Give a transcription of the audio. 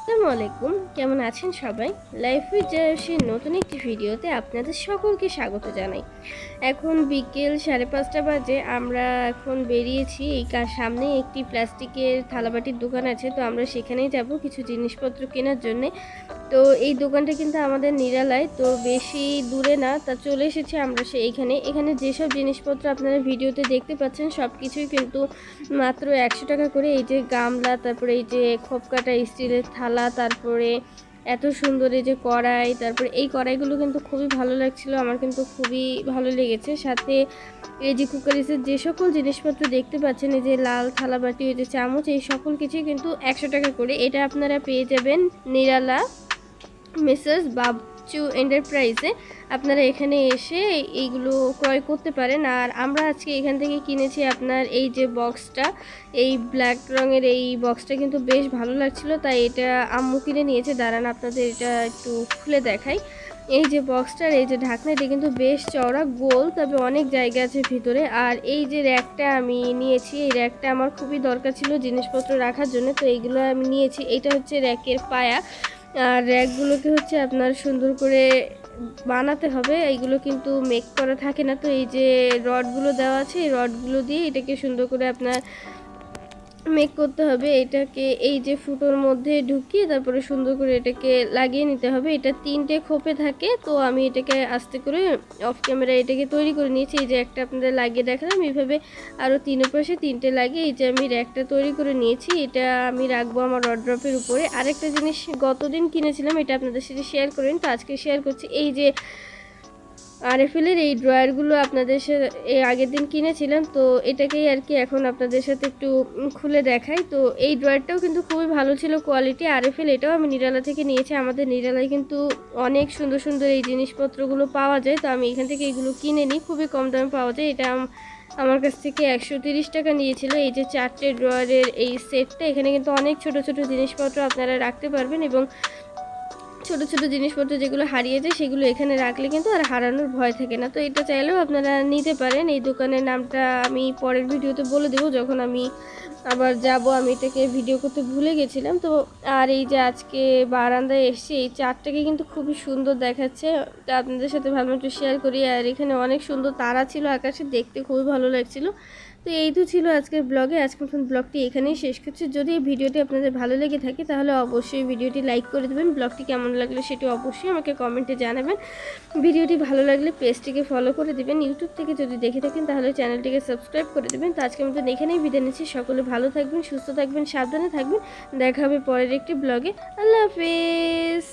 আসসালামু আলাইকুম, কেমন আছেন সবাই? লাইফ উইথ জায়সীর নতুন একটি ভিডিওতে আপনাদের সকলকে স্বাগত জানাই। এখন বিকেল 5:30 বাজে। আমরা এখন বেরিয়েছি। এই সামনে একটি প্লাস্টিকের থালাবাটির দোকান আছে, তো আমরা সেখানেই যাব কিছু জিনিসপত্র কেনার জন্যে। তো এই দোকানটা কিন্তু আমাদের নিরালায়, তো বেশি দূরে না। তা চলে এসেছি আমরা এখানে যেসব জিনিসপত্র আপনারা ভিডিওতে দেখতে পাচ্ছেন সব কিছুই কিন্তু মাত্র 100 টাকা করে। এই যে গামলা, তারপরে এই যে খোপকাটা স্টিলের থালা, তারপরে এত সুন্দর এই যে কড়াই, তারপরে এই কড়াইগুলো কিন্তু খুবই ভালো লাগছিল, আমার কিন্তু খুবই ভালো লেগেছে। সাথে এই যে কুকারিসের যে সকল জিনিসপত্র দেখতে পাচ্ছেন, এই যে লাল থালাবাটি, এই যে চামচ, এই সকল কিছুই কিন্তু 100 টাকা করে। এটা আপনারা পেয়ে যাবেন নিরালা মেসার্স বাবচু এন্টারপ্রাইজে। আপনারা এখানে এসে এইগুলো ক্রয় করতে পারেন। আর আমরা আজকে এখান থেকে কিনেছি আপনার এই যে বক্সটা, এই ব্ল্যাক রঙের এই বক্সটা কিন্তু বেশ ভালো লাগছিল, তাই এটা আম্মু কিনে নিয়েছে। দাঁড়ান আপনাদের এটা একটু খুলে দেখাই। এই যে বক্সটার এই যে ঢাকনা, এটা কিন্তু বেশ চওড়া, গোল, তবে অনেক জায়গা আছে ভিতরে। আর এই যে র্যাকটা আমি নিয়েছি, এই র্যাকটা আমার খুবই দরকার ছিল জিনিসপত্র রাখার জন্য, তো এইগুলো আমি নিয়েছি। এটা হচ্ছে র্যাকের পায়া। আর র্যাকগুলোকে হচ্ছে আপনার সুন্দর করে বানাতে হবে, এইগুলো কিন্তু মেক করা থাকে না। তো এই যে রডগুলো দেওয়া আছে, এই রডগুলো দিয়ে এটাকে সুন্দর করে আপনার মেক করতে হবে। এটাকে এই যে ফুটোর মধ্যে ঢুকিয়ে তারপরে সুন্দর করে এটাকে লাগিয়ে নিতে হবে। এটা 3টে খোপে থাকে, তো আমি এটাকে আস্তে করে অফ ক্যামেরা এটাকে তৈরি করে নিয়েছি। এই যে একটা আপনাদের লাগিয়ে দেখালাম, এইভাবে আরও 3 পাশে 3টে লাগিয়ে এই যে আমি র্যাকটা তৈরি করে নিয়েছি। এটা আমি রাখবো আমার ওয়ারড্রপের উপরে। আরেকটা জিনিস গতদিন কিনেছিলাম, এটা আপনাদের সাথে শেয়ার করেন, তো আজকে শেয়ার করছি। এই যে আরএফএলের এই ড্রয়ারগুলো আপনাদের সাথে আগের দিন কিনেছিলাম, তো এটাকেই আর কি এখন আপনাদের সাথে একটু খুলে দেখাই। তো এই ড্রয়ারটাও কিন্তু খুবই ভালো ছিল কোয়ালিটি। আরএফএল এটাও আমি নিরালা থেকে নিয়েছি। আমাদের নিরালায় কিন্তু অনেক সুন্দর সুন্দর এই জিনিসপত্রগুলো পাওয়া যায়, তো আমি এখান থেকে এগুলো কিনে নিই, খুবই কম দামে পাওয়া যায়। এটা আমার কাছ থেকে 130 টাকা নিয়েছিল। এই যে 4টে ড্রয়ারের এই সেটটা, এখানে কিন্তু অনেক ছোট ছোট জিনিসপত্র আপনারা রাখতে পারবেন, এবং ছোট ছোট জিনিসপত্র যেগুলো হারিয়ে যায় সেগুলো এখানে রাখলে কিন্তু আর হারানোর ভয় থাকে না। তো এটা চাইলেও আপনারা নিতে পারেন। এই দোকানের নামটা আমি পরের ভিডিওতে বলে দেবো যখন আমি আবার যাব। আমি এটাকে ভিডিও করতে ভুলে গেছিলাম। তো আর এই যে আজকে বারান্দায় এসেছি, এই চারটাকে কিন্তু খুবই সুন্দর দেখাচ্ছে, তা আপনাদের সাথে ভাবলাম একটু শেয়ার করি। আর এখানে অনেক সুন্দর তারা ছিল আকাশে, দেখতে খুবই ভালো লাগছিল। তো এই তো ছিল আজকের ব্লগে। আজকের মতন ব্লগটি এখানেই শেষ করছি। যদি এই ভিডিওটি আপনাদের ভালো লেগে থাকে তাহলে অবশ্যই ভিডিওটি লাইক করে দেবেন। ব্লগটি কেমন লাগলো সেটি অবশ্যই আমাকে কমেন্টে জানাবেন। ভিডিওটি ভালো লাগলে পেজটিকে ফলো করে দেবেন। ইউটিউব থেকে যদি দেখে থাকেন তাহলে চ্যানেলটিকে সাবস্ক্রাইব করে দেবেন। তো আজকের মতন এখানেই বিদায় নিচ্ছি। সকলে ভালো থাকবেন, সুস্থ থাকবেন, সাবধানে থাকবেন। দেখা হবে পরের একটি ব্লগে। আল্লাহ হাফেজ।